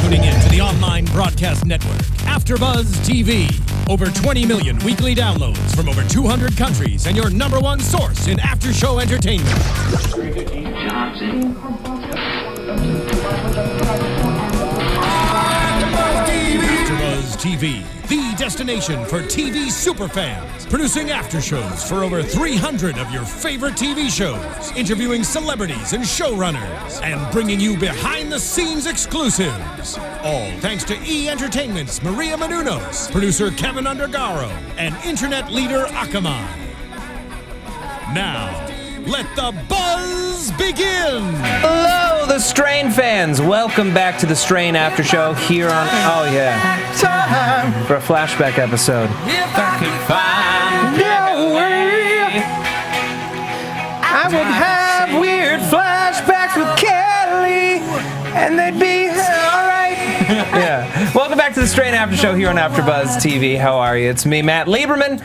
tuning in to the online broadcast network, AFTERBUZZ TV. Over 20 million weekly downloads from over 200 countries and your number one source in after-show entertainment. AFTERBUZZ TV, the destination for TV superfans. Producing after-shows for over 300 of your favorite TV shows. Interviewing celebrities and showrunners. And bringing you behind-the-scenes exclusives. All thanks to E! Entertainment's Maria Menounos, producer Kevin Undergaro, and internet leader Akamai. Now, let the buzz begin! Hello, the Strain fans! Welcome back to the Strain After Show here on... Oh, yeah. Time for a flashback episode. If I could find No way I would have weird flashbacks with Kelly, and they'd be alright. Yeah. Welcome back to the Strain After Show here on AfterBuzz TV. How are you? It's me, Matt Lieberman,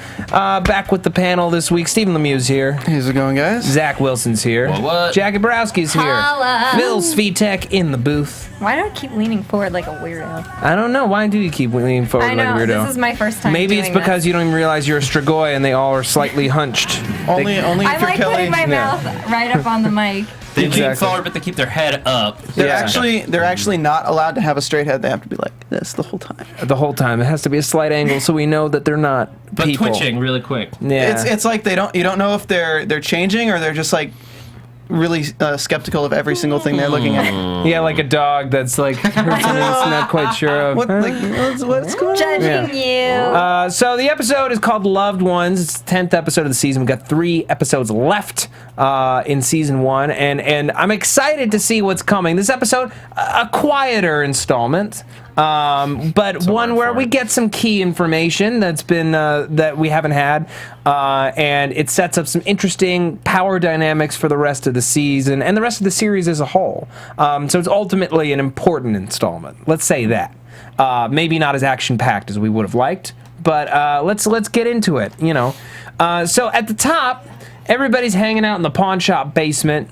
back with the panel this week. Stephen Lemieux's here. How's it going, guys? Zach Wilson's here. What? Jacque Borowski's here. Holla. Phil Svitek in the booth. Why do I keep leaning forward like a weirdo? I don't know. Why do you keep leaning forward I know, like a weirdo? this is my first time Maybe it's doing because this. you don't even realize you're a Strigoi and they all are slightly hunched. Only I'm if you're like Kelly. putting my mouth right up on the mic. They lean Exactly. forward, but they keep their head up. They're Yeah. they're actually not allowed to have a straight head. They have to be like this the whole time. The whole time. It has to be a slight angle so we know that they're not But people. twitching really quick. Yeah. It's like you don't know if they're changing or they're just like really skeptical of every single thing they're looking at. Yeah, like a dog that's like heard something it's not quite sure of. What's going on? Judging you. So the episode is called Loved Ones. It's the 10th episode of the season. We've got 3 episodes left in season 1, and I'm excited to see what's coming. This episode, a quieter installment, but one where we get some key information that's been that we haven't had, and it sets up some interesting power dynamics for the rest of the season and the rest of the series as a whole. So it's ultimately an important installment. Let's say that. Maybe not as action-packed as we would have liked, but let's get into it. You know, so at the top, everybody's hanging out in the pawn shop basement.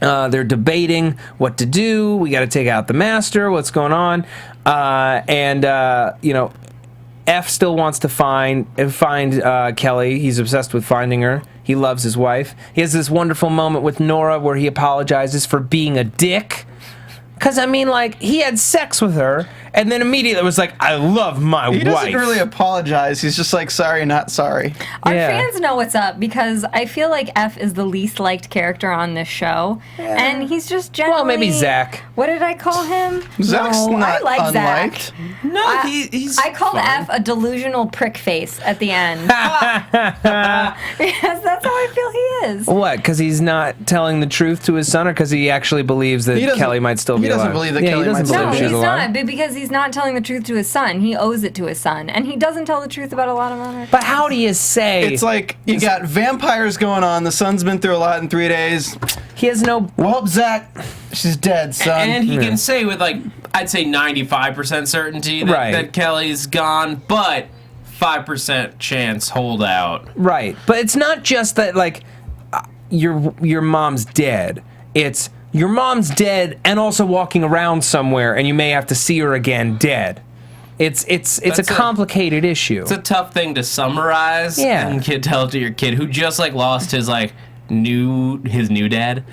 They're debating what to do. We got to take out the master. What's going on? You know, F still wants to find Kelly. He's obsessed with finding her. He loves his wife. He has this wonderful moment with Nora where he apologizes for being a dick. Because, I mean, like, he had sex with her, and then immediately was like, I love my wife. He doesn't really apologize. He's just like, sorry, not sorry. Our Yeah. fans know what's up because I feel like F is the least liked character on this show. And he's just generally... Well, maybe Zach. What did I call him? Zach's No, not I like unliked. Zach. No, he's I called fine. F a delusional prick face at the end. Because that's how I feel he is. What? Because he's not telling the truth to his son, or because he actually believes that He doesn't- Kelly might still be he alive? doesn't believe that Yeah, Kelly he doesn't might still believe No, be she's he's alive. not, but because he's not telling the truth to his son. He owes it to his son. And he doesn't tell the truth about a lot of other But how do you say It's like you got vampires going on. The son's been through a lot in 3 days. he has no... Well, Zach, she's dead, son. And he can say with, like, I'd say 95% certainty that, Right. that Kelly's gone, but 5% chance holdout. Right. But it's not just that, like, your mom's dead. It's your mom's dead and also walking around somewhere, and you may have to see her again dead. It's a That's complicated issue. It's a tough thing to summarize Yeah. and tell to your kid who just, like, lost his, like, new dad.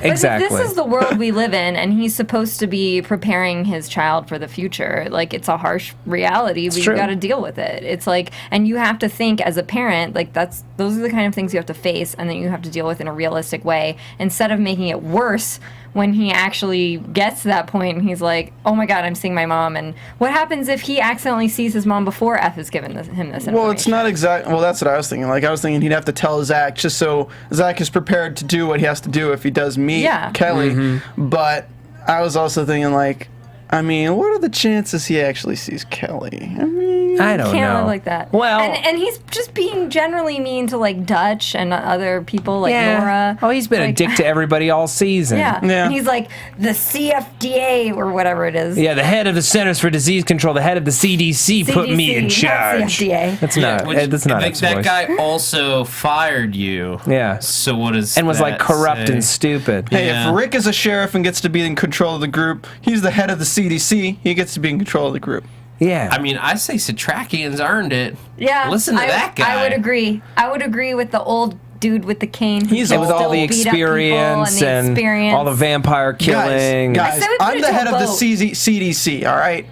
Exactly. But this is the world we live in, and he's supposed to be preparing his child for the future. Like, it's a harsh reality, but true. you got to deal with it. It's like, and you have to think as a parent, like those are the kind of things you have to face, and that you have to deal with in a realistic way, instead of making it worse when he actually gets to that point and he's like, oh my God, I'm seeing my mom. And what happens if he accidentally sees his mom before F has given him this information? Well, it's not exact. Well, that's what I was thinking. Like, I was thinking he'd have to tell Zach just so Zach is prepared to do what he has to do if he does meet Kelly. But I was also thinking, like, I mean, what are the chances he actually sees Kelly? I mean, I don't can't know. live like that. Well, and he's just being generally mean to like Dutch and other people like Nora. Oh, he's been a dick to everybody all season. Yeah. And he's like the CFDA or whatever it is. Yeah, the head of the Centers for Disease Control, the head of the CDC put me in charge. Not CFDA. That's not. That's not. That guy also fired you. Yeah. So what is? And was like corrupt say? and stupid. Hey, if Rick is a sheriff and gets to be in control of the group, he's the head of the CDC. He gets to be in control of the group. Yeah. I mean, I say Satrakian's earned it. Yeah. Listen to that guy. I would agree. I would agree with the old dude with the cane. He's with all the experience and all the vampire killing. Guys, I'm the head of the CDC, all right?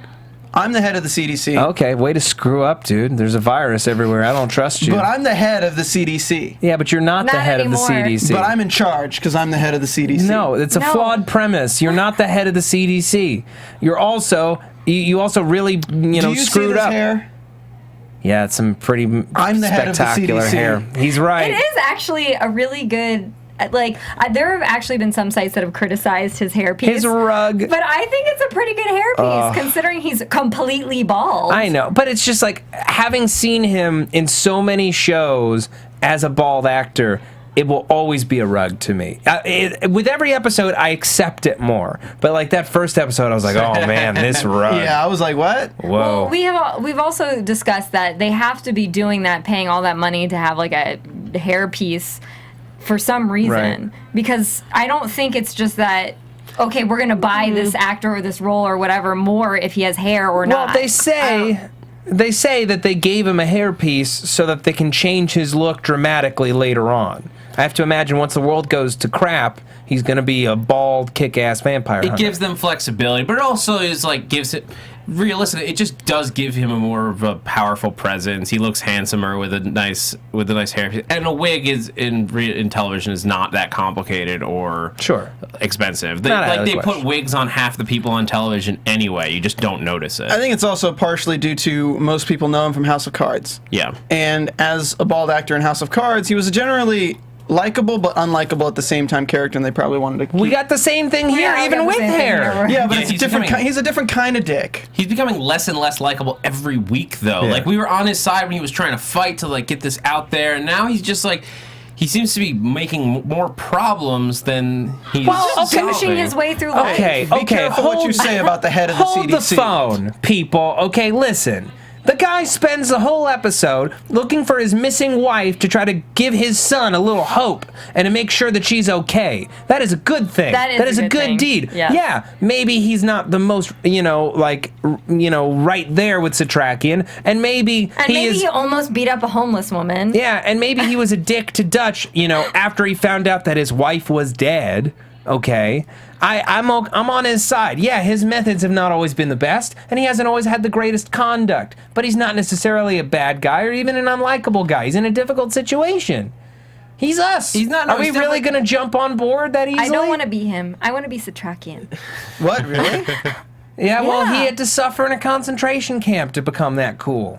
I'm the head of the CDC. Okay, way to screw up, dude. There's a virus everywhere. I don't trust you. But I'm the head of the CDC. Yeah, but you're not the head of the CDC. But I'm in charge because I'm the head of the CDC. No, it's a flawed premise. You're not the head of the CDC. You're also you also really screwed up. Hair? Yeah, it's some pretty I'm the head of the spectacular CDC. hair. He's right. It is actually a really good. There have actually been some sites that have criticized his hairpiece. His rug. But I think it's a pretty good hairpiece, considering he's completely bald. I know, but it's just like, having seen him in so many shows as a bald actor, it will always be a rug to me. With every episode, I accept it more. But like that first episode, I was like, oh man, this rug. Yeah, I was like, what? Whoa. Well, we've also discussed that they have to be doing that, paying all that money to have like a hairpiece for some reason. Right. Because I don't think it's just that, okay, we're going to buy this actor or this role or whatever more if he has hair or not. Well, they say that they gave him a hairpiece so that they can change his look dramatically later on. I have to imagine once the world goes to crap, he's going to be a bald, kick-ass vampire hunter. It gives them flexibility, but it also is like gives it realistically. It just does give him a more of a powerful presence. He looks handsomer with a nice hair, and a wig is in television is not that complicated or expensive. They put wigs on half the people on television anyway. You just don't notice it. I think it's also partially due to most people know him from House of Cards. Yeah. And as a bald actor in House of Cards, he was a generally likable but unlikable at the same time character, and they probably wanted to keep. We got the same thing here, even with hair. Yeah, but it's he's a different kind of dick. He's becoming less and less likable every week, though. Yeah. Like, we were on his side when he was trying to fight to like get this out there, and now he's just like, he seems to be making more problems than he's pushing his way through life. Be careful what you say about the head of the CDC. Hold the phone, people. Okay, listen. The guy spends the whole episode looking for his missing wife to try to give his son a little hope and to make sure that she's okay. That is a good thing. That is a good deed. Yes. Yeah, maybe he's not the most, right there with Satrakian, and maybe he almost beat up a homeless woman. Yeah, and maybe he was a dick to Dutch, after he found out that his wife was dead. Okay, I'm on his side. Yeah, his methods have not always been the best, and he hasn't always had the greatest conduct, but he's not necessarily a bad guy or even an unlikable guy. He's in a difficult situation. He's us. He's not. Are we really going to jump on board that easily? I don't want to be him. I want to be Satrakian. What, really? Yeah, well, he had to suffer in a concentration camp to become that cool.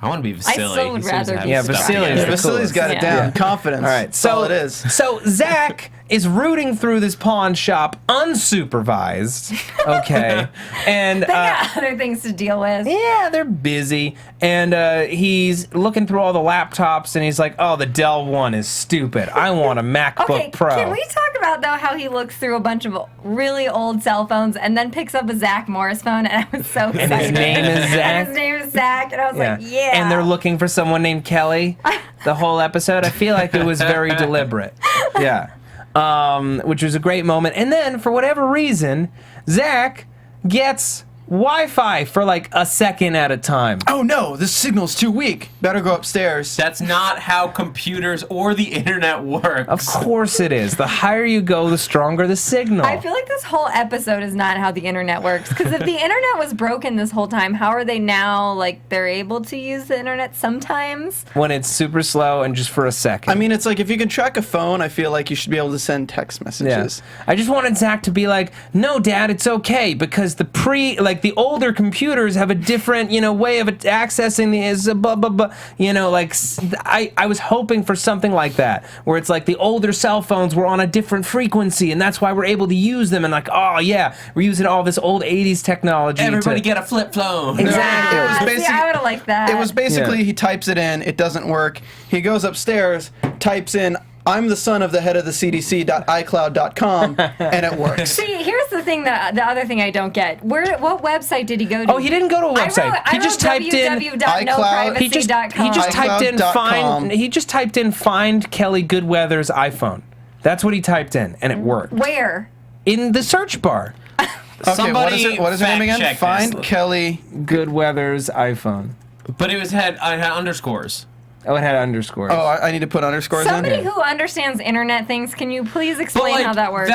I want to be Vasily. I still would rather be Vasily's got it down. Confidence. All right, so it is. So Zach is rooting through this pawn shop unsupervised. Okay, and they got other things to deal with. Yeah, they're busy, and he's looking through all the laptops, and he's like, "Oh, the Dell one is stupid. I want a MacBook Pro." Can we talk about though how he looks through a bunch of really old cell phones and then picks up a Zach Morris phone, and I was so excited. And his name is Zach. And his name is Zach, and I was like, yeah. And they're looking for someone named Kelly. The whole episode, I feel like it was very deliberate. Yeah. Which was a great moment. And then, for whatever reason, Zach gets Wi-Fi for like a second at a time. Oh no, this signal's too weak. Better go upstairs. That's not how computers or the internet works. Of course it is. The higher you go, the stronger the signal. I feel like this whole episode is not how the internet works. Because if the internet was broken this whole time, how are they now, like, they're able to use the internet sometimes? When it's super slow and just for a second. I mean, it's like if you can track a phone, I feel like you should be able to send text messages. Yeah. I just wanted Zach to be like, no, Dad, it's okay. Because the like the older computers have a different, way of accessing the blah blah blah. I was hoping for something like that, where it's like the older cell phones were on a different frequency, and that's why we're able to use them. And like, oh yeah, we're using all this old '80s technology. Everybody get a flip phone. Exactly. I would have liked that. It was basically he types it in, it doesn't work. He goes upstairs, types in, I'm the son of the head of the CDC.iCloud.com, and it works. See, here's the thing, the other thing I don't get. What website did he go to? Oh, he didn't go to a website. He just typed in www.noprivacy.com. He just typed in find. He just typed in find Kelly Goodweather's iPhone. That's what he typed in, and it worked. Where? In the search bar. Okay, what is her name again? Find Kelly Goodweather's iPhone. But it had underscores. Oh, it had underscores. Oh, I need to put underscores in? Somebody who understands internet things, can you please explain how that works?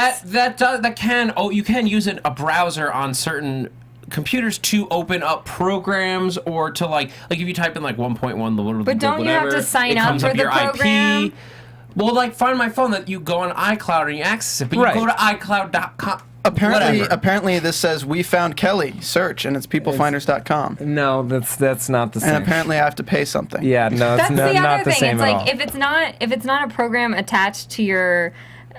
You can use a browser on certain computers to open up programs, or to like if you type in 1.1 but don't you have to sign up for the program? IP. Well, Find My Phone, that you go on iCloud and you access it, but you go to iCloud.com. Apparently this says we found Kelly, search, and it's peoplefinders.com. No, that's not the same. And apparently I have to pay something. Yeah, no, it's not the same it's at like all. if it's not a program attached to your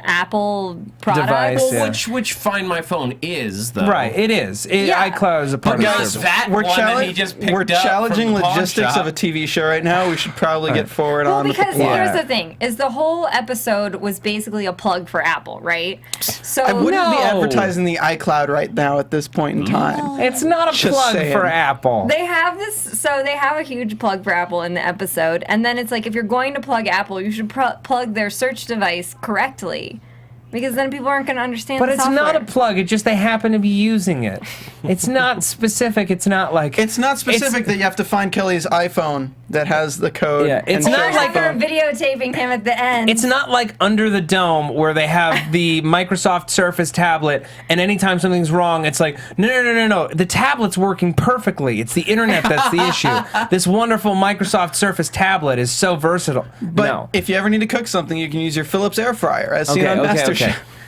Apple product. Device, well, which Find My Phone is, though. Right, it is. iCloud is a part of the service. We're challenging logistics of a TV show right now. We should probably get forward on the because here's the thing, is the whole episode was basically a plug for Apple, right? So I wouldn't be advertising the iCloud right now at this point in time. It's not a plug for Apple. They have they have a huge plug for Apple in the episode, and then it's like, if you're going to plug Apple, you should plug their search device correctly. Because then people aren't going to understand the software. But it's not a plug. It's just they happen to be using it. It's not specific. It's not like... It's not specific that you have to find Kelly's iPhone that has the code. Yeah, it's not like they're videotaping him at the end. It's not like Under the Dome, where they have the Microsoft Surface tablet, and anytime something's wrong, it's like, no. The tablet's working perfectly. It's the internet that's the issue. This wonderful Microsoft Surface tablet is so versatile. But if you ever need to cook something, you can use your Philips air fryer, as seen on MasterChef.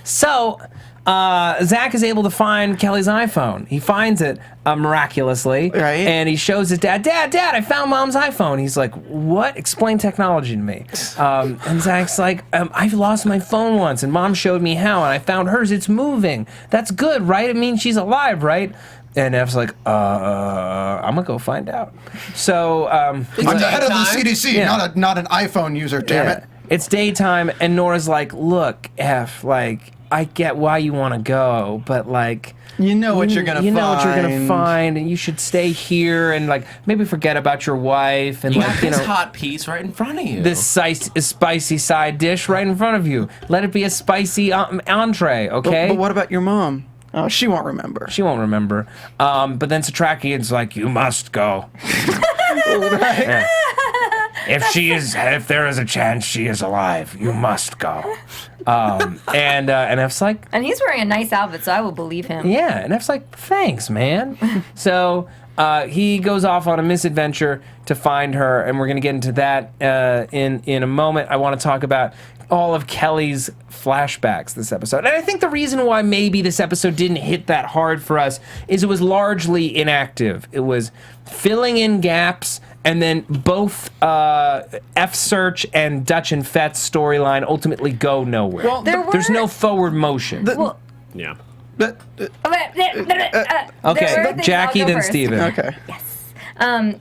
So, Zach is able to find Kelly's iPhone. He finds it miraculously, right? And he shows his dad, Dad, I found Mom's iPhone. He's like, what? Explain technology to me. And Zach's like, I've lost my phone once, and Mom showed me how, and I found hers. It's moving. That's good, right? It means she's alive, right? And F's like, I'm gonna go find out. So, I'm the head of the CDC, not an iPhone user, damn it. It's daytime, and Nora's like, look, F, I get why you want to go, but you know what you're gonna find. You know what you're gonna find, and you should stay here and maybe forget about your wife and you got this hot piece right in front of you. This spicy side dish right in front of you. Let it be a spicy entree, okay? But what about your mom? Oh, she won't remember. She won't remember. But then Satrakian's like, you must go. Right. Yeah. If there is a chance she is alive, you must go. And F's like, and he's wearing a nice outfit, so I will believe him. Yeah, and F's like, thanks, man. So he goes off on a misadventure to find her, and we're gonna get into that in a moment. I want to talk about all of Kelly's flashbacks this episode. And I think the reason why maybe this episode didn't hit that hard for us is it was largely inactive. It was filling in gaps, and then both F-Search and Dutch and Fett's storyline ultimately go nowhere. Well, there's no forward motion. Yeah. Okay, Jackie, then Stephen. Okay. Yes.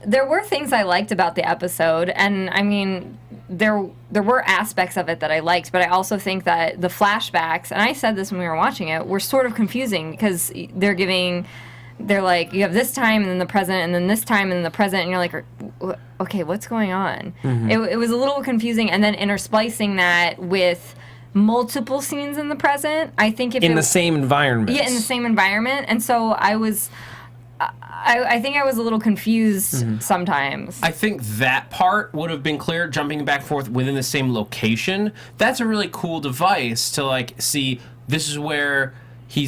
There were things I liked about the episode, and I mean, there were aspects of it that I liked, but I also think that the flashbacks, and I said this when we were watching it, were sort of confusing because they're like, you have this time and then the present and then this time and then the present, and you're like, okay, what's going on? Mm-hmm. It was a little confusing, and then intersplicing that with multiple scenes in the present, I think in the same environment. Yeah, in the same environment, and so I think I was a little confused sometimes. I think that part would have been clear, jumping back and forth within the same location. That's a really cool device to see, this is where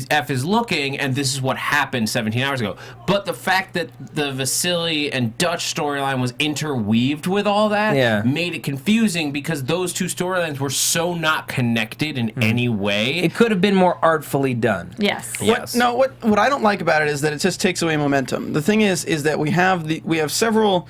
F is looking, and this is what happened 17 hours ago. But the fact that the Vasily and Dutch storyline was interweaved with all that made it confusing because those two storylines were so not connected in any way. It could have been more artfully done. Yes. What I don't like about it is that it just takes away momentum. The thing is that we have several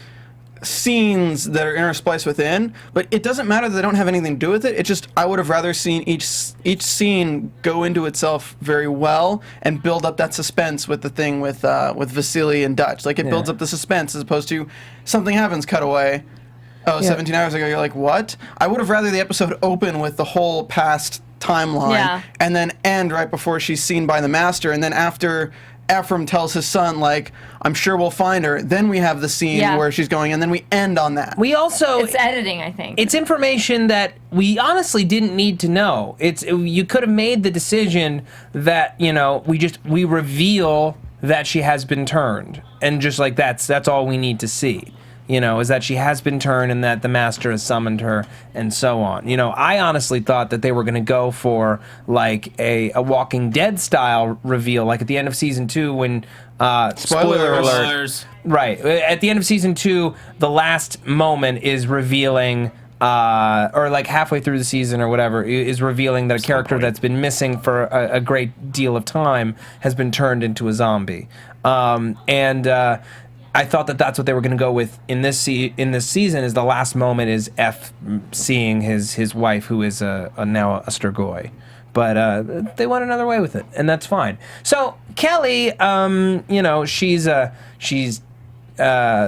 scenes that are interspliced within, but it doesn't matter that they don't have anything to do with it. It just, I would have rather seen each scene go into itself very well and build up that suspense with the thing with Vasily and Dutch. Like, it builds up the suspense as opposed to something happens, cut away. 17 hours ago, you're like, what? I would have rather the episode open with the whole past timeline and then end right before she's seen by the Master, and then after Ephraim tells his son, like, I'm sure we'll find her. Then we have the scene where she's going, and then we end on that. We also... It's editing, I think. It's information that we honestly didn't need to know. You could have made the decision that, we reveal that she has been turned. And just like that's all we need to see. Is that she has been turned and that the Master has summoned her and so on. I honestly thought that they were going to go for like a Walking Dead style reveal, like at the end of season 2 when spoiler alert. Right. At the end of season 2, the last moment is revealing or like halfway through the season or whatever, is revealing that a character that's been missing for a great deal of time has been turned into a zombie. I thought that that's what they were going to go with in this season. Is the last moment is F seeing his wife, who is now a Sturgoy, but they went another way with it, and that's fine. So Kelly, she's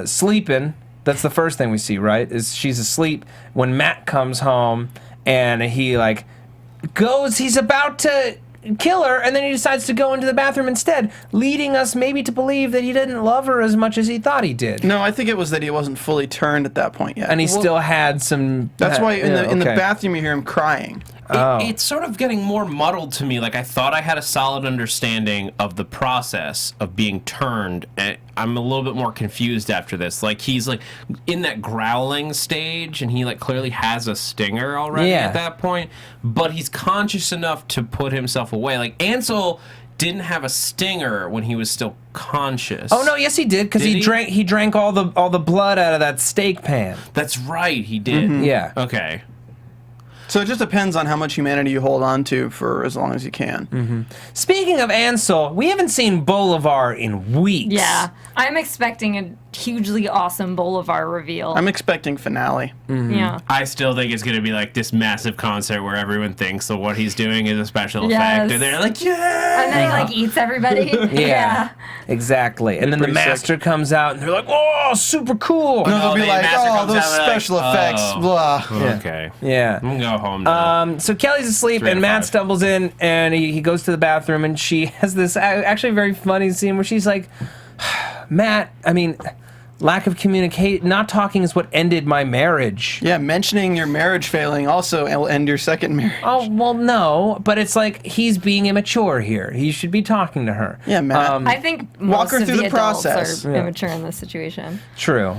sleeping. That's the first thing we see, right? Is she's asleep when Matt comes home, and he he's about to kill her, and then he decides to go into the bathroom instead, leading us maybe to believe that he didn't love her as much as he thought he did. No, I think it was that he wasn't fully turned at that point yet. And he still had some... That's why in the bathroom you hear him crying. It's sort of getting more muddled to me. Like, I thought I had a solid understanding of the process of being turned, and I'm a little bit more confused after this. Like, he's like in that growling stage, and he clearly has a stinger already at that point, but he's conscious enough to put himself away. Like, Ansel didn't have a stinger when he was still conscious. Oh no, yes he did, because he drank all the blood out of that steak pan. That's right, he did. Mm-hmm. Yeah. Okay. So it just depends on how much humanity you hold on to for as long as you can. Mm-hmm. Speaking of Ansel, we haven't seen Bolivar in weeks. Yeah, I'm expecting a hugely awesome Bolivar reveal. I'm expecting finale. Mm-hmm. Yeah. I still think it's going to be like this massive concert where everyone thinks that what he's doing is a special effect, and they're like, yeah! And then he eats everybody. Yeah, exactly. And then the Master comes out, and they're like, oh, super cool. No, they'll be like, oh, those special effects, blah. Okay. Yeah. I'm going to go home now. So Kelly's asleep, and Matt stumbles in, and he goes to the bathroom, and she has this actually very funny scene where she's like, Matt, lack of communication, not talking is what ended my marriage. Yeah, mentioning your marriage failing also will end your second marriage. Oh, well, no, but it's like he's being immature here. He should be talking to her. Yeah, Matt. I think walk her most through of the adults process. are immature in this situation. True.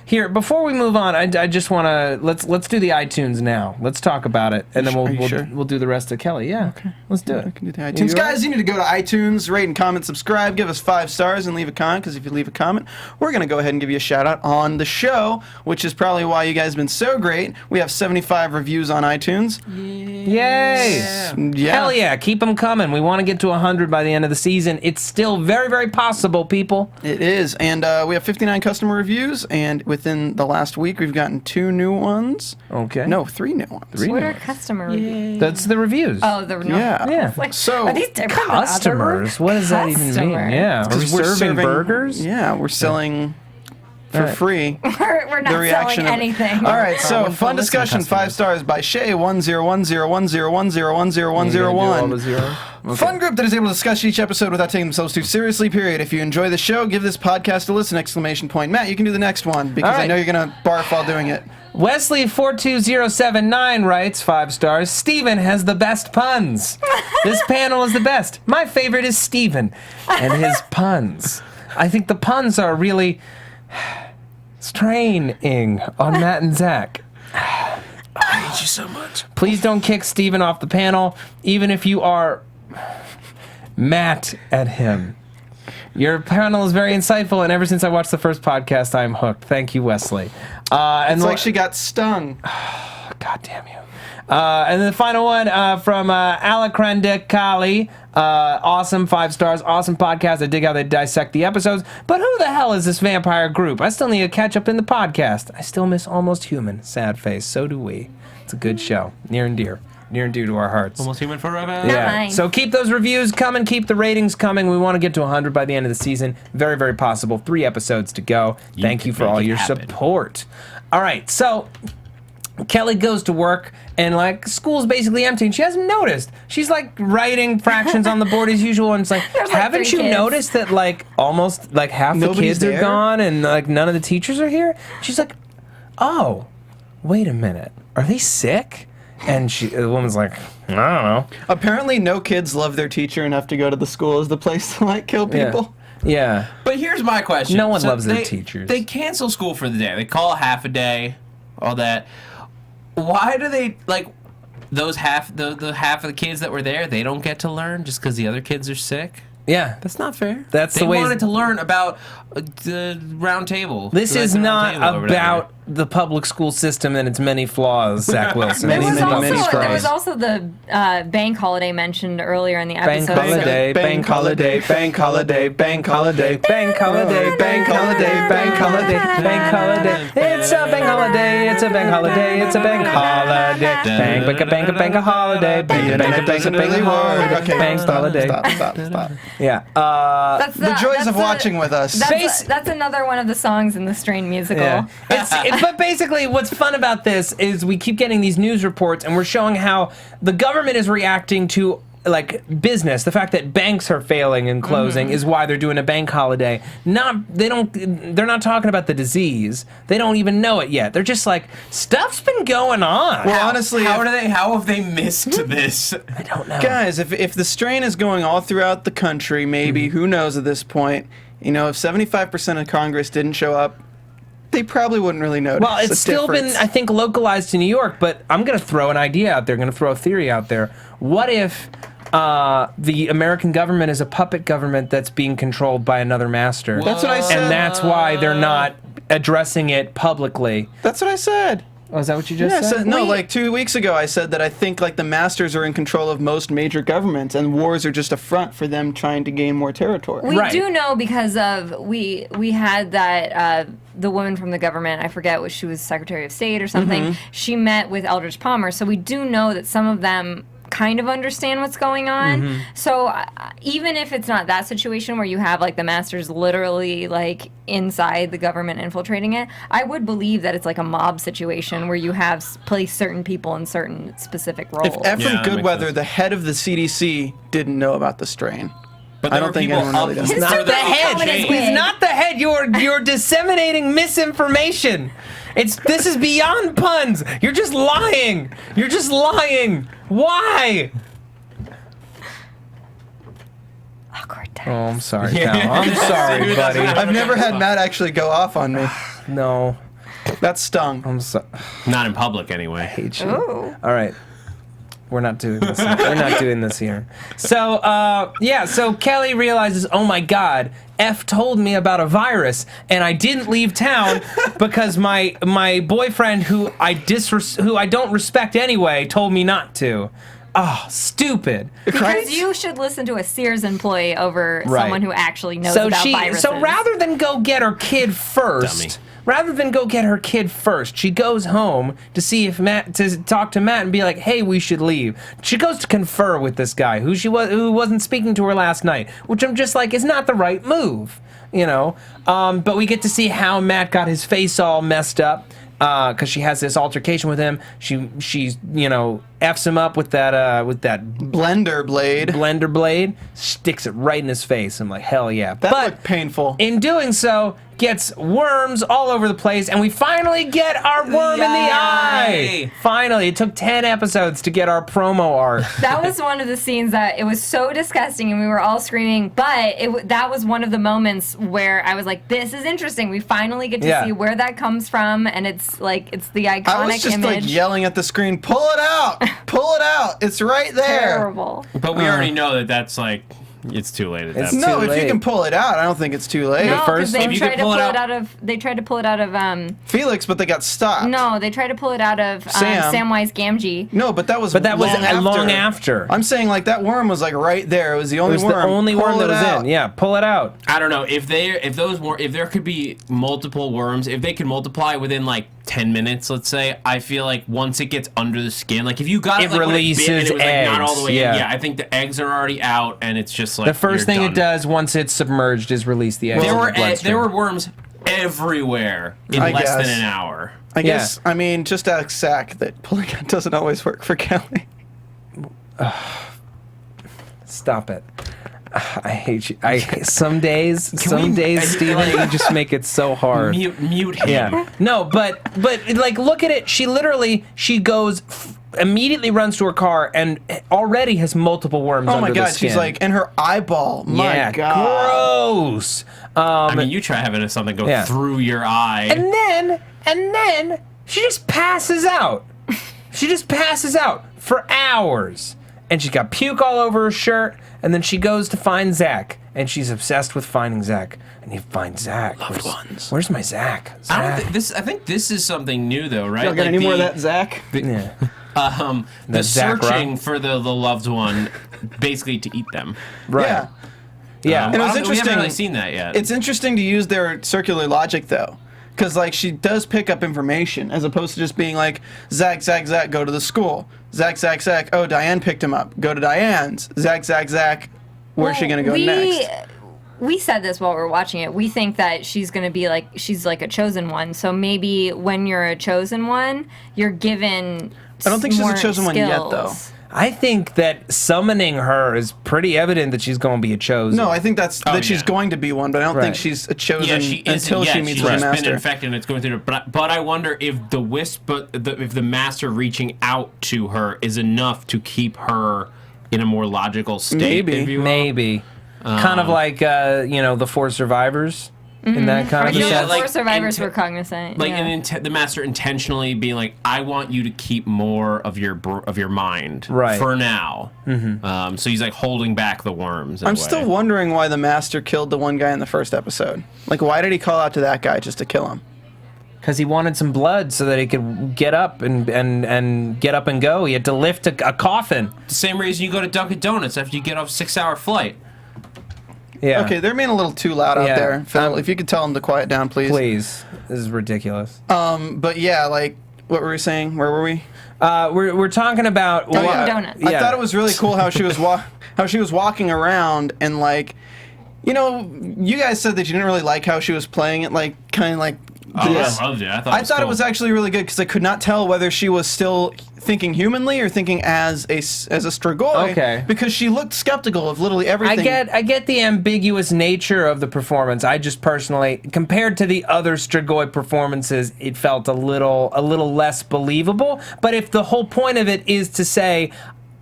Here, before we move on, I just want to let's do the iTunes now. Let's talk about it, and then we'll do the rest of Kelly. Yeah, okay, let's do it. I can do the iTunes. Guys, you need to go to iTunes, rate and comment, subscribe, give us 5 stars, and leave a comment. Because if you leave a comment, we're going to go ahead and give you a shout out on the show, which is probably why you guys have been so great. We have 75 reviews on iTunes. Yay! Yeah. Hell yeah, keep them coming. We want to get to 100 by the end of the season. It's still very, very possible, people. It is, and we have 59 customer reviews, and within the last week, we've gotten 2 new ones. Okay. No, 3 new ones. What are customer reviews? That's the reviews. Oh, Yeah. Like, So, are these different customers? What does that even mean? Yeah. Are we serving burgers? Yeah, we're selling for free. We're not selling anything. All right, so fun discussion, 5 stars by Shay 10101010101001. Fun group that is able to discuss each episode without taking themselves too seriously, period. If you enjoy the show, give this podcast a listen, ! Matt, you can do the next one, because I know you're going to barf while doing it. Wesley42079 writes 5 stars. Steven has the best puns. This panel is the best. My favorite is Steven and his puns. I think the puns are really straining on Matt and Zach. I hate you so much. Please don't kick Steven off the panel, even if you are Matt at him. Your panel is very insightful, and ever since I watched the first podcast, I'm hooked. Thank you, Wesley. It's like she got stung. God damn you. And then the final one from Alacrande Kali. Awesome, 5 stars. Awesome podcast. I dig how they dissect the episodes. But who the hell is this vampire group? I still need to catch up in the podcast. I still miss Almost Human. Sad face. So do we. It's a good show. Near and dear. Near and dear to our hearts. Almost Human forever. Yeah. Nice. So keep those reviews coming. Keep the ratings coming. We want to get to 100 by the end of the season. Very, very possible. 3 episodes to go. Thank you for all your support. All right. So Kelly goes to work, and like school's basically empty, and she hasn't noticed. She's like writing fractions on the board as usual, and it's like, There's, like, haven't 3 you kids. noticed that like almost like half the Nobody's kids are there? gone, and like none of the teachers are here? She's like, oh, wait a minute, are they sick? And the woman's like, I don't know. Apparently, no kids love their teacher enough to go to the school as the place to like kill people. Yeah. But here's my question. No one loves their teachers. They cancel school for the day. They call half a day, all that. Why do they, like, those half the half of the kids that were there, they don't get to learn just because the other kids are sick? Yeah. That's not fair. That's they the way. wanted to learn about the round table. This Like is the round not table or whatever. about the public school system and its many flaws, Zach Wilson. There This was, is about many also, flaws. there was also the bank holiday mentioned earlier in the Bank episode. holiday, bank holiday, bank holiday, bank holiday, bank holiday, bank holiday, bank holiday, bank holiday. It's a bank holiday, it's a bank holiday, it's a bank holiday. Bank, bank, a bank, a bank, a holiday. Bank, a bank, a bank, a bank, a holiday. Okay, Bank holiday. Stop. Yeah. That's The joys of watching with us. That's another one of the songs in the Strain musical. Yeah. But basically, what's fun about this is we keep getting these news reports, and we're showing how the government is reacting to like business. The fact that banks are failing and closing is why they're doing a bank holiday. They're not talking about the disease. They don't even know it yet. They're just like, stuff's been going on. Well, honestly, How have they missed this? I don't know. guys, if the strain is going all throughout the country, maybe, who knows at this point, you know, if 75% of Congress didn't show up, they probably wouldn't really notice. Well, it's the still difference. been, I think, localized to New York, but I'm going to throw an idea out there, going to throw a theory out there. What if the American government is a puppet government that's being controlled by another master? That's what I said. And that's why they're not addressing it publicly. That's what I said. Oh, is that what you just Yeah, said? no, like 2 weeks ago, I said that I think like the masters are in control of most major governments, and wars are just a front for them trying to gain more territory. We Right. do know because of we had that the woman from the government, I forget what she was, Secretary of State or something. She met with Eldridge Palmer, so we do know that some of them kind of understand what's going on. So even if it's not that situation where you have like the masters literally like inside the government infiltrating it, I would believe that it's like a mob situation where you have placed certain people in certain specific roles. If Ephraim Yeah, that makes Goodweather, sense. the head of the CDC, didn't know about the strain. But I there don't were think people anyone up really does. It's for not the head. change. He's not the head. You're disseminating misinformation. This is beyond puns. You're just lying. You're just lying. Why? Awkward Oh, time. I'm sorry, Cal. I'm sorry, buddy. I've never had Matt actually go off on me. No, That stung. I'm sorry. Not in public, anyway. Hate you. Ooh. All right. We're not doing this. We're not doing this here. So, so Kelly realizes, oh my God, F told me about a virus, and I didn't leave town because my boyfriend, who I don't respect anyway, told me not to. Oh, stupid. Because you should listen to a Sears employee over Right. someone who actually knows So about viruses. so rather than go get her kid first, she goes home to see if to talk to Matt and be like, "Hey, we should leave." She goes to confer with this guy who wasn't speaking to her last night, which I'm just like is not the right move, you know. But we get to see how Matt got his face all messed up. Because she has this altercation with him, she's f's him up with that Blender blade. sticks it right in his face. I'm like, hell yeah! That looked painful. In doing so, gets worms all over the place, and we finally get our worm in the eye. Yay. Finally, it took 10 episodes to get our promo art. That was one of the scenes that it was so disgusting and we were all screaming, but that was one of the moments where I was like, this is interesting. We finally get to see where that comes from, and it's the iconic I was just image. like yelling at the screen, pull it out! Pull it out! It's right there! Terrible. But we already know that that's like It's too late at It's that too point. No, if late. you can pull it out, I don't think it's too late. No, because first- they if you tried could to pull pull it it out of. They tried to pull it out of. Felix, but they got stopped. No, they tried to pull it out of Sam. Samwise Gamgee. No, but that was long after. I'm saying like that worm was like right there. It was the It only was worm. the only Pull worm that it was out. in. Yeah, pull it out. I don't know if there could be multiple worms, if they could multiply within like 10 minutes, let's say. I feel like once it gets under the skin, like if you got It like, when releases bit and it was like not all the way eggs, in, yeah. I think the eggs are already out and it's just like The first you're thing done. it does once it's submerged is release the eggs. There into were the bloodstream. there were worms everywhere in I less guess. than an hour. I guess. I mean, just ask Zach that pulling out doesn't always work for Kelly. Stop it. I hate you. Some days, Steven, like- you just make it so hard. Mute him. Yeah. No, but like look at it. She goes immediately runs to her car and already has multiple worms Oh under my the god, skin. she's like, and her eyeball. My yeah, god. gross. I mean, you try having something go Yeah. through your eye. And then she just passes out. She just passes out for hours. And she's got puke all over her shirt. And then she goes to find Zach. And she's obsessed with finding Zach. And you find Zach. Loved ones. Where's my Zach? I think this is something new though, right? Y'all got Like any more of that, Zach? Yeah. The Zach searching Rock? for the loved one, basically to eat them. Right. Yeah. Yeah. And it was We interesting. haven't really seen that yet. It's interesting to use their circular logic though, because like she does pick up information as opposed to just being like Zach, go to the school. Zach, oh Diane picked him up. Go to Diane's. Zach, where's she gonna go next? We said this while we were watching it. We think that she's going to be like, she's like a chosen one. So maybe when you're a chosen one, you're given. I don't think she's a more chosen one yet, though. skills. I think that summoning her is pretty evident that she's going to be a chosen. No, I think that she's yeah. going to be one, but I don't think Right. she's a chosen yeah, she isn't until yet. she meets She's with the just master. been infected and it's going through. But I wonder if the wisp, if the master reaching out to her is enough to keep her in a more logical state. Maybe. if you will. Maybe. Kind of like, the four survivors in that kind I of feel a Yeah, like sense. like, four survivors inte- were cognizant. Like yeah. the master intentionally being like, I want you to keep more of your mind Right. for now. Mm-hmm. So he's like holding back the worms. in a I'm way. still wondering why the master killed the one guy in the first episode. Like, why did he call out to that guy just to kill him? Because he wanted some blood so that he could get up and get up and go. He had to lift a coffin. the same reason you go to Dunkin' Donuts after you get off a 6-hour flight. Yeah. Okay, they're being a little too loud out Yeah. there. Phil, if you could tell them to quiet down, please. Please. This is ridiculous. But yeah, like, what were we saying? Where were we? We're talking about... Oh, yeah. Donuts. I Yeah. thought it was really cool how she was walking around and like, you know, you guys said that you didn't really like how she was playing it, like kind of like. Oh, this. I loved it. I I thought it cool. was actually really good because I could not tell whether she was still thinking humanly or thinking as a Strigoi. Okay. Because she looked skeptical of literally everything. I get the ambiguous nature of the performance. I just personally, compared to the other Strigoi performances, it felt a little less believable. But if the whole point of it is to say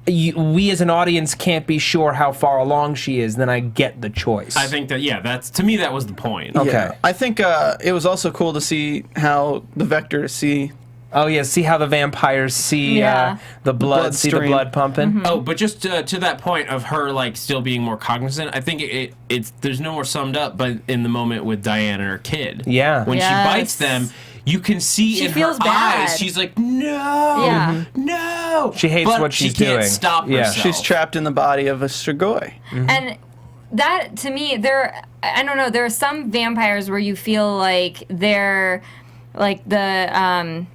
we as an audience can't be sure how far along she is, then I get the choice. I think that, yeah, that's, to me, that was the point. Okay. Yeah. I think it was also cool to see how the Vectors see. Oh yeah, see how the vampires see Yeah. the blood, see the Bloodstream. blood pumping. Oh, but just to that point of her like still being more cognizant, I think it's there's no more summed up, but in the moment with Diane and her kid, Yeah. when Yes. she bites them, you can see She in feels her bad. eyes, she's like, no, Yeah. no. She hates But what she's she can't doing. stop Yeah. herself. She's trapped in the body of a Strigoi. And that, to me, I don't know, there are some vampires where you feel like they're like the,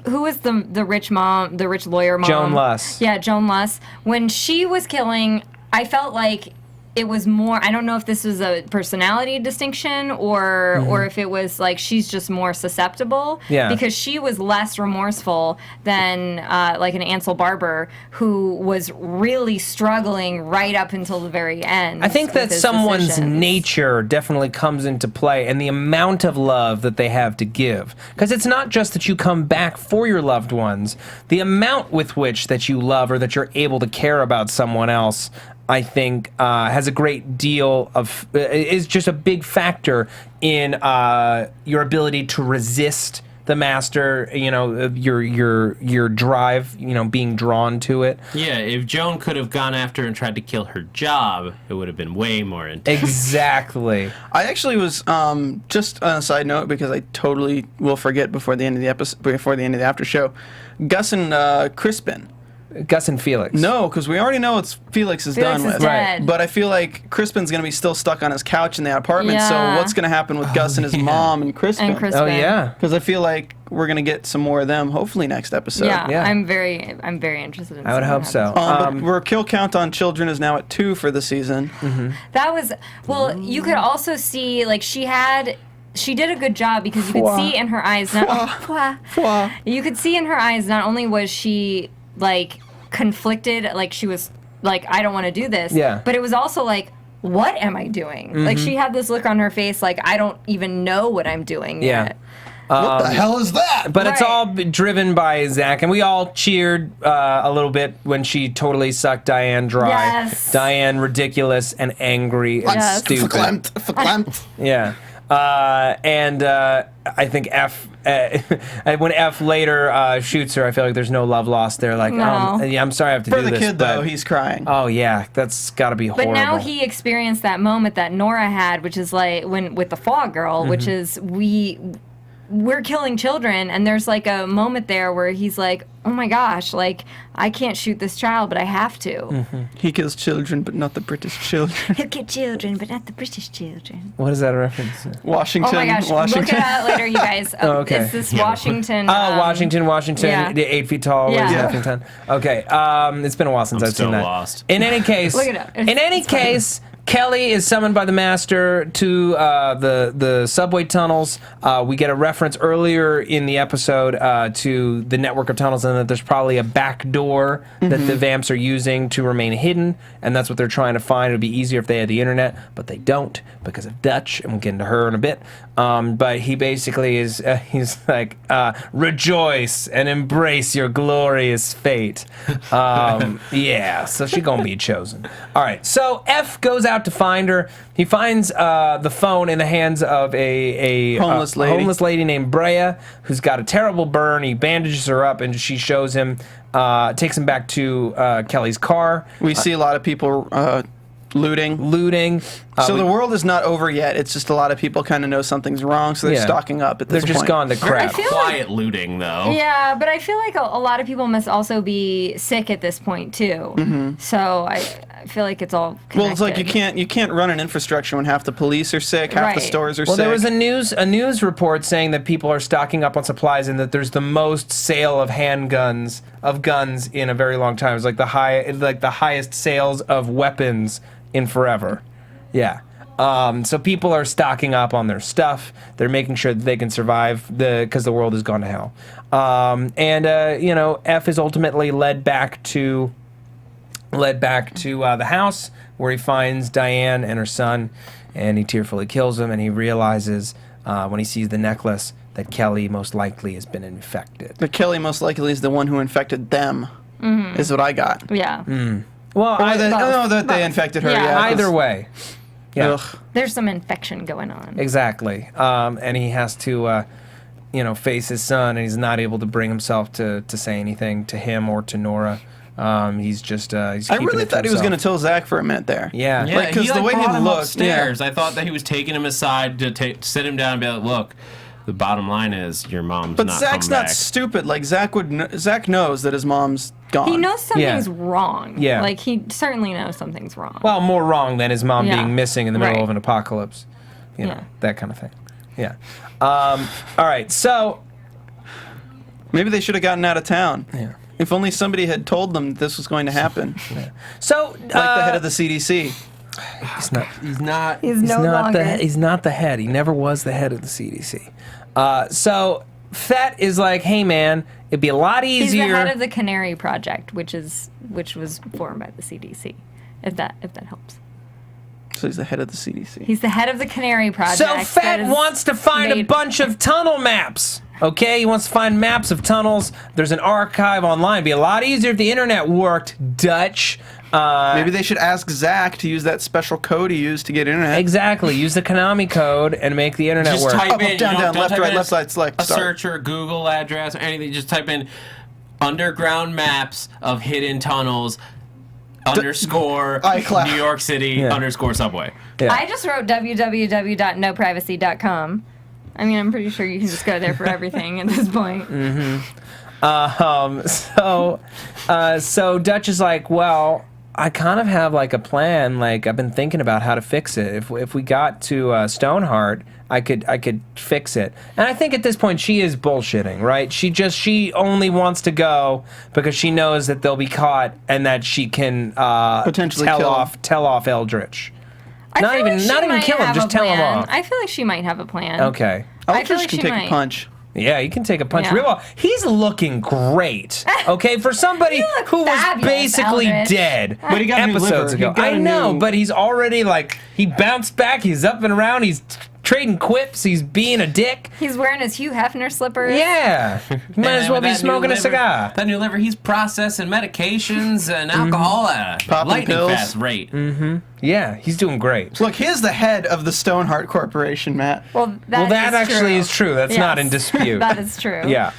who was the rich mom, the rich lawyer mom? Joan Luss. Yeah, Joan Luss. When she was killing, I felt like it was more, I don't know if this was a personality distinction or if it was like she's just more susceptible. Yeah. Because she was less remorseful than like an Ansel Barber who was really struggling right up until the very end. I think that with his someone's decisions. nature definitely comes into play, and the amount of love that they have to give. Because it's not just that you come back for your loved ones, the amount with which that you love or that you're able to care about someone else, I think, has a great deal of, is just a big factor in your ability to resist the master, your drive, being drawn to it. Yeah, if Joan could have gone after and tried to kill her job, it would have been way more intense. Exactly. I actually was just on a side note, because I totally will forget before the end of the episode, before the end of the after show. Gus and Crispin. Gus and Felix. No, because we already know it's Felix is Felix done is with. dead. But I feel like Crispin's going to be still stuck on his couch in the apartment. Yeah. So what's going to happen with Gus and his mom and Crispin? And Crispin. Oh yeah. Because I feel like we're going to get some more of them hopefully next episode. Yeah, Yeah. I'm very interested in I would seeing hope what so. happens. But our kill count on children is now at 2 for the season. That was, well, you could also see, like, she did a good job, because you could see in her eyes, you could see in her eyes, not only was she, like, conflicted, like, she was, like, I don't want to do this, Yeah. but it was also, like, what am I doing? Like, she had this look on her face, like, I don't even know what I'm doing Yeah. yet. What the hell is that? But it's Right. all driven by Zach, and we all cheered a little bit when she totally sucked Diane dry. Yes. Diane ridiculous and angry and Yes. stupid. Verklempt. Yeah. And I think when F later shoots her, I feel like there's no love lost there. Like, No. yeah, I'm sorry I have to For do the this. kid, but, though, he's crying. oh, yeah, that's got to be But horrible. now he experienced that moment that Nora had, which is like with the Fog Girl, which is we're killing children, and there's like a moment there where he's like, oh my gosh, like, I can't shoot this child, but I have to. He kills children, but not the British children. He'll get children, but not the British children. What is that a reference to? Washington. Oh my gosh, Washington. look at that later, you guys. Oh, okay. It's this Washington. Washington, yeah. the 8 feet tall, Yeah. yeah. Huffington. Okay, it's been a while since I'm I've still seen that. lost. In any case, Look it up. in any It's funny. case, Kelly is summoned by the Master to the subway tunnels. We get a reference earlier in the episode to the network of tunnels, and that there's probably a back door that the vamps are using to remain hidden, and that's what they're trying to find. It would be easier if they had the internet, but they don't because of Dutch, and we'll get into her in a bit. But he basically is, he's like, rejoice and embrace your glorious fate. Yeah, so she's gonna be chosen. All right, so F goes out to find her. He finds the phone in the hands of a Homeless lady. homeless lady named Brea, who's got a terrible burn. He bandages her up, and she shows him, takes him back to Kelly's car. We see a lot of people looting. So the world is not over yet. It's just a lot of people kind of know something's wrong, so they're Yeah. stocking up at this They're point. just gone to crap. feel Quiet looting, though. Yeah, but I feel like a lot of people must also be sick at this point too. So I feel like it's all connected. Well, it's like you can't run an infrastructure when half the police are sick, half the Right. stores are Well, sick. there was a news report saying that people are stocking up on supplies, and that there's the most sale of guns in a very long time. It's like the highest sales of weapons in forever. Yeah. So people are stocking up on their stuff. They're making sure that they can survive because the world has gone to hell. F is ultimately led back to the house, where he finds Diane and her son, and he tearfully kills him. And he realizes when he sees the necklace that Kelly most likely has been infected. But Kelly most likely is the one who infected them. Is what I got. Yeah. Well, that they infected her. Yeah. Yeah. 'cause- either way. Yeah. Ugh. There's some infection going on. Exactly. And he has to, face his son, and he's not able to bring himself to say anything to him or to Nora. He's just, he's I keeping really it to thought he was going to himself. tell Zach for a minute there. Yeah. Yeah, Like, 'cause the way he brought him looked, upstairs, I thought that he was taking him aside to sit him down and be like, "Look, the bottom line is your mom's But not Zach's coming not back." stupid. Like Zach knows that his mom's gone. He knows something's Yeah. wrong. Yeah. Like, he certainly knows something's wrong. Well, more wrong than his mom Yeah. being missing in the middle Right. of an apocalypse. You know, Yeah. that kind of thing. Yeah. All right, so... Maybe they should have gotten out of town. Yeah. If only somebody had told them that this was going to happen. So, Like the head of the CDC. he's not... He's not. He's no not longer. he's not the head. He never was the head of the CDC. So Fett is like, hey man, it'd be a lot He's easier. the head of the Canary Project, which was formed by the CDC. If that helps. So he's the head of the CDC. He's the head of the Canary Project. so that Fett is wants to find a made- bunch of tunnel maps. Okay, he wants to find maps of tunnels. There's an archive online. It'd be a lot easier if the internet worked, Dutch. Maybe they should ask Zach to use that special code he used to get internet. Exactly. Use the Konami code and make the internet Just work. type Up, in, down, down, don't left, type right, in left side, select, a start. search or Google address or anything. Just type in underground maps of hidden tunnels underscore iCloud. New York City underscore subway. Yeah. I just wrote www.noprivacy.com. I mean, I'm pretty sure you can just go there for everything at this point. So Dutch is like, well, I kind of have like a plan. Like I've been thinking about how to fix it. If we got to Stoneheart, I could fix it. And I think at this point she is bullshitting, right? She only wants to go because she knows that they'll be caught and that she can Potentially tell kill off Eldritch. I Not feel even she kill him, might just have a tell him plan. off. I feel like she might have a plan. Okay. I feel Eldritch like can she take might. a punch. Yeah, he can take a punch Yeah. real well. He's looking great. Okay, for somebody You look who was fabulous, basically Eldritch. dead But he got a new episodes liver. He ago. got I a know, new- but he's already like he bounced back. He's up and around. He's trading quips. He's being a dick. He's wearing his Hugh Hefner slippers. Yeah, might as well be smoking a cigar. That new liver, he's processing medications and alcohol at a Popping lightning pills. fast rate. Yeah, he's doing great. Look, he's the head of the Stoneheart Corporation, Matt. Well, Well, that actually is true. That's not in dispute. That is true. Yeah.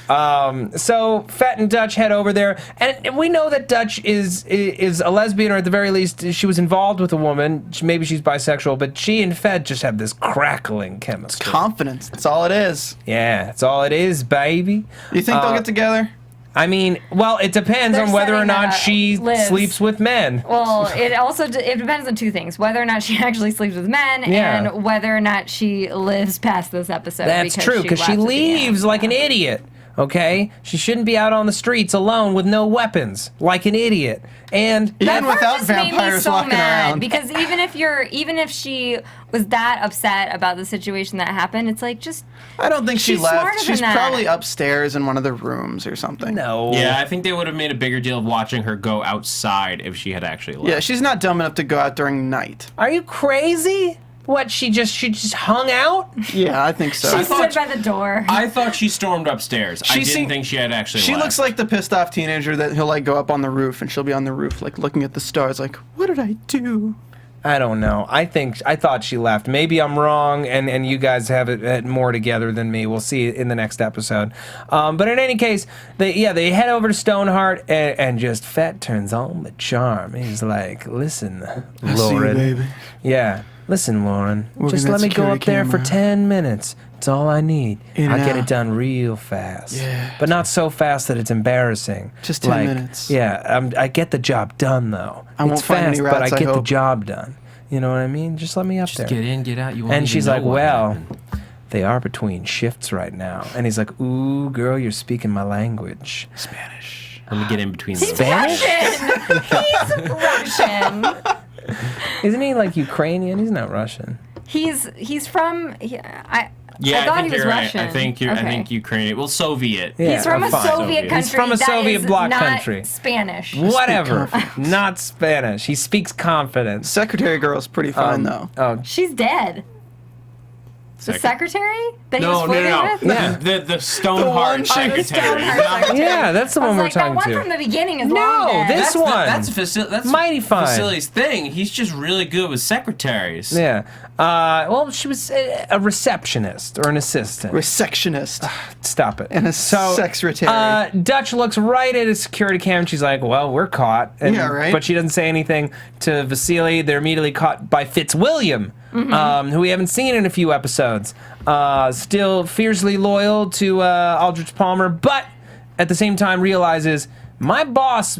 So Fett and Dutch head over there, and we know that Dutch is a lesbian, or at the very least, she was involved with a woman. Maybe she's bisexual, but she and Fett just have this crackling chemistry. Confidence. That's all it is. Yeah, that's all it is, baby. You think they'll get together? I mean, well, it depends They're on whether or setting not that up. she Liz. sleeps with men. Well, it also it depends on two things: whether or not she actually sleeps with men, Yeah. and whether or not she lives past this episode. That's true, because she left at the end. leaves like an idiot. Okay, she shouldn't be out on the streets alone with no weapons, like an idiot. And That Even part without just made me vampires so walking mad, around. because even if she was that upset about the situation that happened, it's like just I don't think she She's left. smarter She's than that. probably upstairs in one of the rooms or something. no, Yeah, I think they would have made a bigger deal of watching her go outside if she had actually left. Yeah, she's not dumb enough to go out during night. are you crazy? What, she just hung out? Yeah, I think so. she thought- stood by the door. I thought she stormed upstairs. I She didn't seemed- think she had actually She left. looks like the pissed off teenager that he'll like go up on the roof and she'll be on the roof like looking at the stars like, what did I do? I don't know. I thought she left. Maybe I'm wrong, and you guys have it more together than me. We'll see in the next episode. But in any case, they head over to Stoneheart, and just Fett turns on the charm. He's like, "Listen, Lauren, baby. yeah, listen, Lauren, Working just that let me go security up there for camera. 10 minutes. It's all I need. In I and get it out. done real fast, Yeah. but not so fast that it's embarrassing. Just 10 minutes. Yeah, I get the job done though. I won't It's find any fast, but rats, I I get the hope. job done. You know what I mean? Just let me up there. Get in, get out. You won't And even she's know like, what well, happened. they are between shifts right now. And he's like, ooh, girl, you're speaking my language. Spanish. Let me get in between He's those. Russian. He's Russian. Isn't he like Ukrainian? He's not Russian. He's from. Yeah, I thought think he was you're Russian. right. I think you're. I Okay. think Ukrainian. Well, Soviet. Yeah, He's from a fine. Soviet country. He's from a that Soviet is bloc not country. Spanish. Whatever. Not Spanish. He speaks confidence. Secretary girl's pretty fine though. Oh, She's dead. The secretary that he No, was no, flirting no. with? Yeah. The Stoneheart one- secretary. Stoneheart Not- secretary. yeah, that's the I one was we're like, that talking one to. from the beginning is No, long dead. this one. That's Mighty fine. Vasili's thing. He's just really good with secretaries. Yeah. Well, she was a receptionist or an assistant. Resectionist. Stop it. And a secretary. Dutch looks right at a security cam. She's like, well, we're caught. And, Yeah, right. But she doesn't say anything to Vasily. They're immediately caught by Fitzwilliam, who we haven't seen in a few episodes. Still fiercely loyal to Aldrich Palmer, but at the same time realizes my boss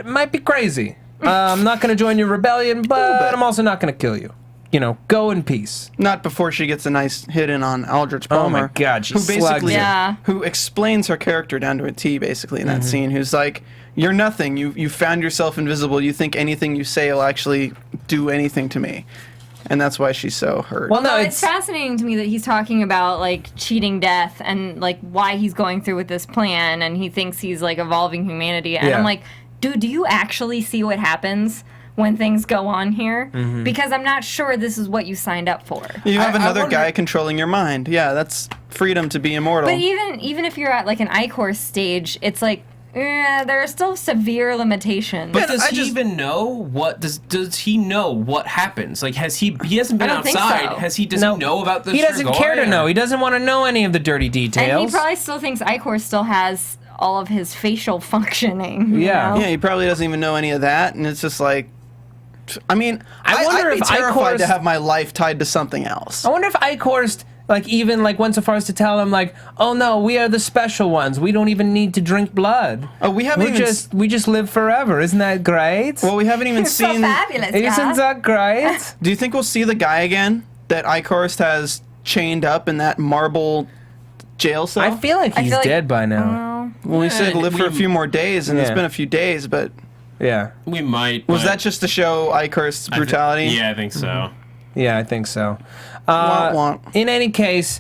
might be crazy. I'm not going to join your rebellion, but I'm also not going to kill you. You know, go in peace. Not before she gets a nice hit in on Aldrich Oh Palmer. my God, she who slugs basically him. Yeah. who explains her character down to a T basically in that scene. Who's like, you're nothing. You found yourself invisible. You think anything you say will actually do anything to me, and that's why she's so hurt. Well, no, Although it's fascinating to me that he's talking about like cheating death and like why he's going through with this plan, and he thinks he's like evolving humanity. And Yeah. I'm like, dude, do you actually see what happens when things go on here, Mm-hmm. because I'm not sure this is what you signed up for. You have I another wonder- guy controlling your mind. Yeah, that's freedom to be immortal. But even if you're at like an Ichor stage, it's like there are still severe limitations. But does I he just- even know what does he know what happens? Like, has he hasn't been I don't think outside? so. Does he No. know about this? He doesn't care to know. He doesn't want to know any of the dirty details. And he probably still thinks Ichor still has all of his facial functioning. you Yeah. know? Yeah, he probably doesn't even know any of that, and it's just like, I mean, I wonder I'd be if terrified to Ichor's- have my life tied to something else. I wonder if Ichorst even went so far as to tell him oh no, we are the special ones. We don't even need to drink blood. Oh, we haven't even. We just live forever. Isn't that great? Well, we haven't even It's so seen. fabulous, Isn't yeah. that great? Do you think we'll see the guy again that Ichorst has chained up in that marble jail cell? I feel like I he's feel like- dead by now. Well, he said live for a few more days, and it's Yeah. been a few days, but Yeah. We might. was but that just to show Ichorst's brutality? Yeah, I think so. Yeah, I think so. Womp womp. In any case,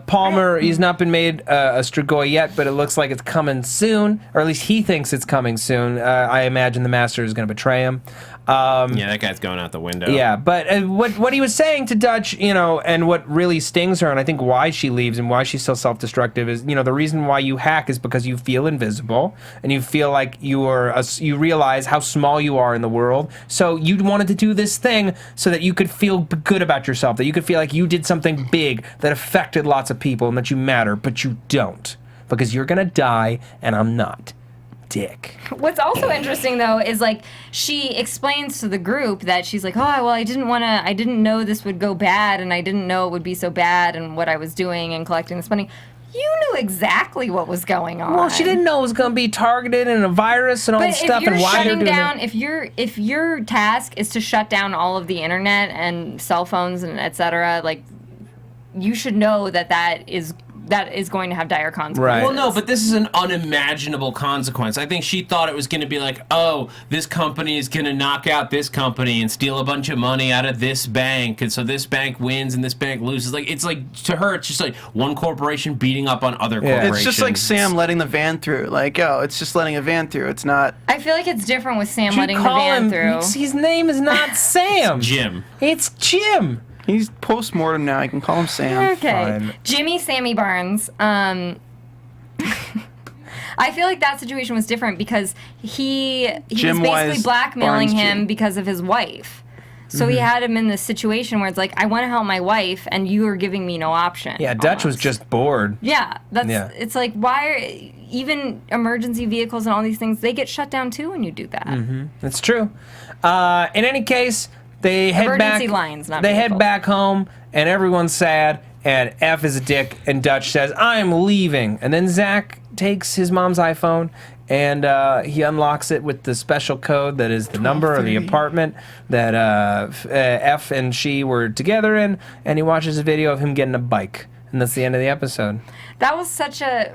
Palmer, he's not been made a Strigoi yet, but it looks like it's coming soon, or at least he thinks it's coming soon. I imagine the Master is going to betray him. Yeah, that guy's going out the window. Yeah, but what he was saying to Dutch, and what really stings her, and I think why she leaves and why she's so self-destructive is, the reason why you hack is because you feel invisible and you feel like you realize how small you are in the world. So you wanted to do this thing so that you could feel good about yourself, that you could feel like you did something big that affected lots of people and that you matter, but you don't, because you're gonna die and I'm not. Dick. What's also interesting though is she explains to the group that she's like, oh well, I didn't know this would go bad, and I didn't know it would be so bad, and what I was doing and collecting this money. You knew exactly what was going on. Well, she didn't know it was going to be targeted and a virus and all this stuff, and why they're doing it. If your task is to shut down all of the internet and cell phones and etc., you should know that is going to have dire consequences. Right. Well, no, but this is an unimaginable consequence. I think she thought it was going to be this company is going to knock out this company and steal a bunch of money out of this bank, and so this bank wins and this bank loses. To her, it's just one corporation beating up on other corporations. It's just like Sam letting the van through. It's just letting a van through. It's not. I feel like it's different with Sam You letting the call van him, through. His name is not Sam. Jim. It's Jim. He's post-mortem now. I can call him Sam. Okay. Fine. Jimmy Sammy Barnes. I feel like that situation was different because he was Jim basically Wise blackmailing Barnes him Jim. because of his wife. So he had him in this situation where it's I want to help my wife, and you are giving me no option. Yeah, Dutch was almost. just bored. Yeah, Yeah. it's why are even emergency vehicles and all these things, they get shut down too when you do that. That's true. In any case, they head Emergency back. lines, not they head vehicles. back home, and everyone's sad. And F is a dick, and Dutch says, "I'm leaving." And then Zach takes his mom's iPhone, and he unlocks it with the special code that is the number of the apartment that F and she were together in, and he watches a video of him getting a bike. And that's the end of the episode. That was I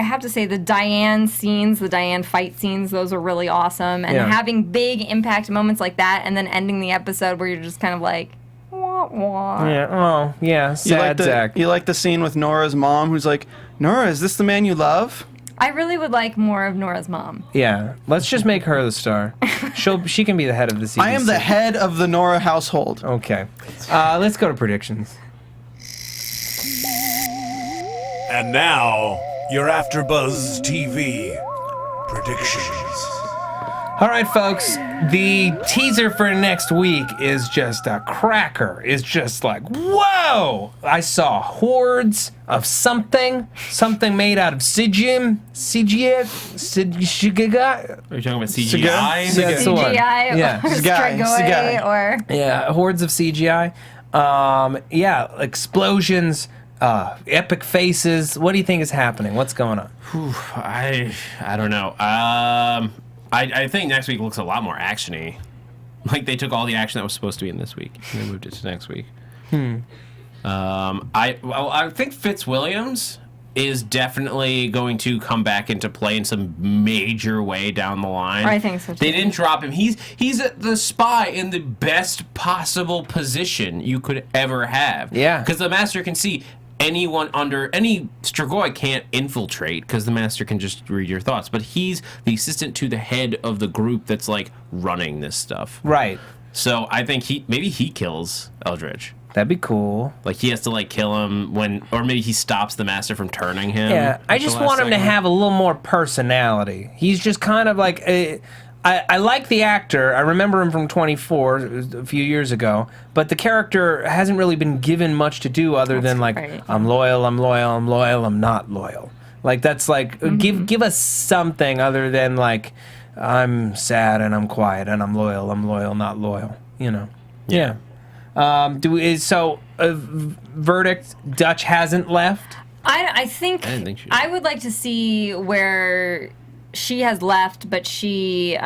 have to say the Diane scenes, the Diane fight scenes, those are really awesome. And Yeah. having big impact moments like that, and then ending the episode where you're just kind of wah, wah. Yeah. Oh, yeah. Sad Zach. You like the scene with Nora's mom, who's like, "Nora, is this the man you love?" I really would like more of Nora's mom. Yeah. Let's just make her the star. She can be the head of the CDC. I am the head of the Nora household. Okay. Let's go to predictions. And now, your AFTERBUZZ TV predictions. All right, folks. The teaser for next week is just a cracker. It's just whoa! I saw hordes of something made out of Sigium. Are you talking about CGI? That's the one. CGI Yeah. or CGI. Strigoi or... Yeah, hordes of CGI. Yeah, explosions, epic faces. What do you think is happening? What's going on? I don't know. I think next week looks a lot more actiony. They took all the action that was supposed to be in this week and they moved it to next week. I think Fitzwilliams is definitely going to come back into play in some major way down the line. I think so, too. They didn't drop him. He's the spy in the best possible position you could ever have. Yeah. Because the Master can see anyone under any Strigoi can't infiltrate because the master can just read your thoughts. But he's the assistant to the head of the group that's like running this stuff. Right. So I think maybe he kills Eldritch. That'd be cool. Like he has to like kill him or maybe he stops the master from turning him. Yeah, I just want him to have a little more personality. He's just kind of like I like the actor. I remember him from 24 a few years ago, but the character hasn't really been given much to do other than like I'm loyal, I'm loyal, I'm loyal, I'm not loyal. Like that's like give us something other than like I'm sad and I'm quiet and I'm loyal, not loyal. You know. Yeah. Verdict, Dutch hasn't left? I think I would like to see where she has left, but she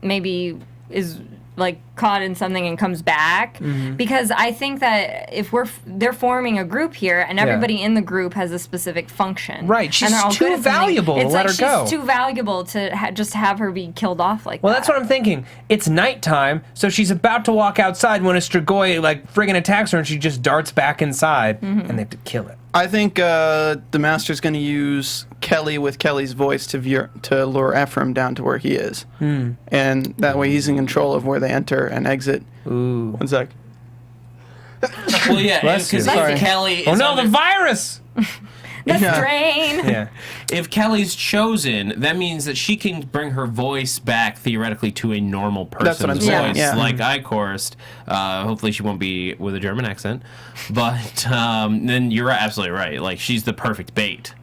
maybe is like caught in something and comes back, because I think that if they're forming a group here and everybody in the group has a specific function, right? She's too valuable to let her go. She's too valuable to just have her be killed off like that. Well, that's what I'm thinking. It's nighttime, so she's about to walk outside when a Strigoi like friggin' attacks her, and she just darts back inside, and they have to kill it. I think the master's going to use Kelly with Kelly's voice to lure Ephraim down to where he is, and that way he's in control of where they enter and exit. Ooh. 1 sec. Well, yeah, because if Kelly is the virus! The strain. Yeah. If Kelly's chosen, that means that she can bring her voice back theoretically to a normal person's voice, like I chorused. Hopefully, she won't be with a German accent, but then you're absolutely right. Like she's the perfect bait.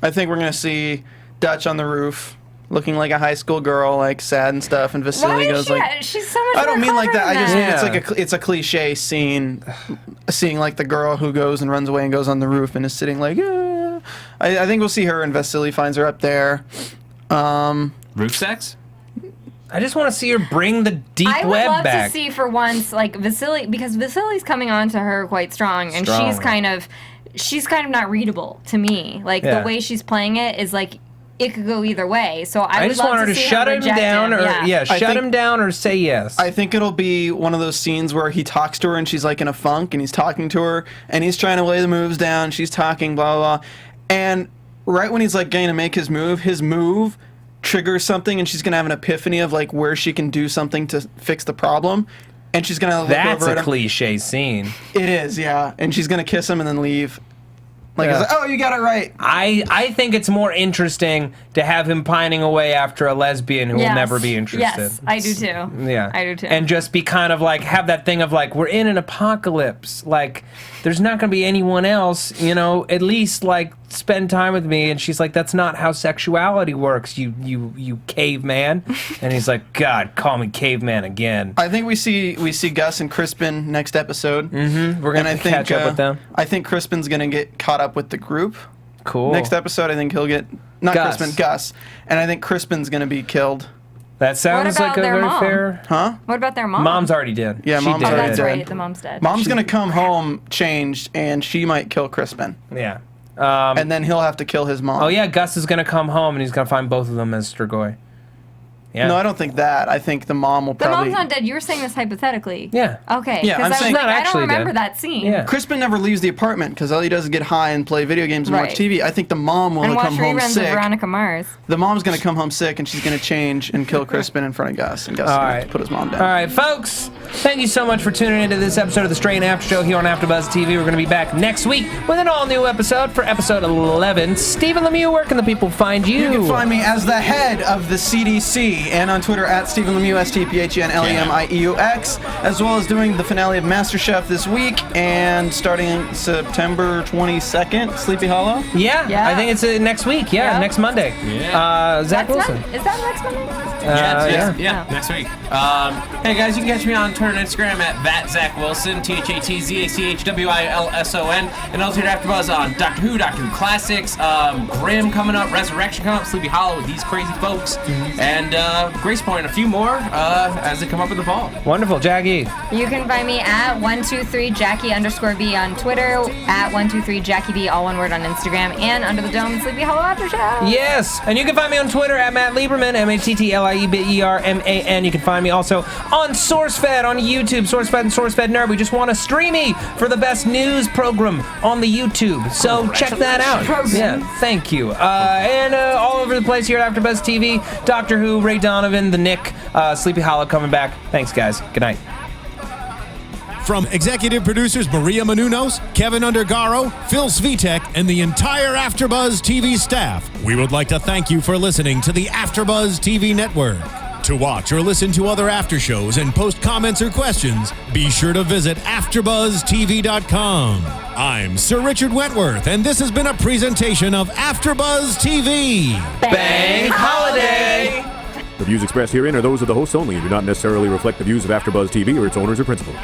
I think we're gonna see Dutch on the roof, looking like a high school girl, like sad and stuff, and Vasily goes like, "She's so much." I don't mean like that. I just mean it's a cliche scene, seeing like the girl who goes and runs away and goes on the roof and is sitting like. I think we'll see her, and Vasily finds her up there. Roof sex? I just want to see her bring the deep web back. I would love to see for once, like Vasily, because Vasily's coming on to her quite strong, and she's kind of not readable to me. Like the way she's playing it is like it could go either way. So I would just want her to shut him down, shut him down, or say yes. I think it'll be one of those scenes where he talks to her, and she's like in a funk, and he's talking to her, and he's trying to lay the moves down. She's talking, blah blah blah. And right when he's like going to make his move triggers something, and she's gonna have an epiphany of like where she can do something to fix the problem, and she's gonna look over at him. That's a cliche scene. It is, yeah. And she's gonna kiss him and then leave. Like, it's like, oh, you got it right. I think it's more interesting to have him pining away after a lesbian who will never be interested. Yes, I do too. Yeah, I do too. And just be kind of like, have that thing of like, we're in an apocalypse. Like, there's not going to be anyone else, you know, at least like spend time with me. And she's like, that's not how sexuality works, you caveman. And he's like, God, call me caveman again. I think we see Gus and Crispin next episode. Mm-hmm. We're going to catch up with them. I think Crispin's going to get caught up with the group. Cool. Next episode, I think he'll get Gus, and I think Crispin's going to be killed. That sounds like a very fair. Huh? What about their mom? Mom's already dead. Yeah, Mom's already dead. That's right. The mom's dead. Mom's going to come home changed, and she might kill Crispin. Yeah. And then he'll have to kill his mom. Oh yeah, Gus is going to come home, and he's going to find both of them as Strigoi. Yeah. No, I don't think that. I think the mom will probably... The mom's not dead. You were saying this hypothetically. Yeah. Okay. Yeah, I'm saying... I don't remember that scene. Yeah. Crispin never leaves the apartment because all he does is get high and play video games and watch TV. I think the mom will come home sick. Of Veronica Mars. The mom's going to come home sick, and she's going to change and kill Crispin in front of Gus. And Gus is going to put his mom down. All right, folks. Thank you so much for tuning into this episode of the Strain After Show here on AfterBuzz TV. We're going to be back next week with an all-new episode for episode 11. Stephen Lemieux, where can the people find you? You can find me as the head of the CDC and on Twitter at Stephen Lemieux, STPHENLEMIEUX, as well as doing the finale of MasterChef this week and starting September 22nd, Sleepy Hollow. Yeah. I think it's next week. Yeah, next Monday. Yeah. Zach Wilson. Is that next Monday? Yeah, next week. Hey guys, you can catch me on Twitter and Instagram at @ZachWilson, THATZACHWILSON, and also here at AfterBuzz on Doctor Who Classics, Grimm coming up, Resurrection coming up, Sleepy Hollow with these crazy folks, and Grace Point, a few more as they come up in the fall. Wonderful, Jackie. You can find me at 123Jackie_B on Twitter, at 123JackieB, all one word on Instagram, and Under the Dome Sleepy Hollow After Show. Yes, and you can find me on Twitter at Matt Lieberman, MATTLIEBERMAN. You can find me also on SourceFed on YouTube, SourceFed and SourceFed Nerd. We just won a Streamy for the best news program on the YouTube. So check that out. Yeah, thank you. And all over the place here at AfterBuzz TV, Doctor Who, Ray Donovan, The Nick, Sleepy Hollow coming back. Thanks, guys. Good night. From executive producers Maria Menounos, Kevin Undergaro, Phil Svitek, and the entire AfterBuzz TV staff, we would like to thank you for listening to the AfterBuzz TV network. To watch or listen to other after shows and post comments or questions, be sure to visit AfterBuzzTV.com. I'm Sir Richard Wentworth, and this has been a presentation of AfterBuzz TV. Bang Holiday! The views expressed herein are those of the hosts only and do not necessarily reflect the views of AfterBuzz TV or its owners or principals.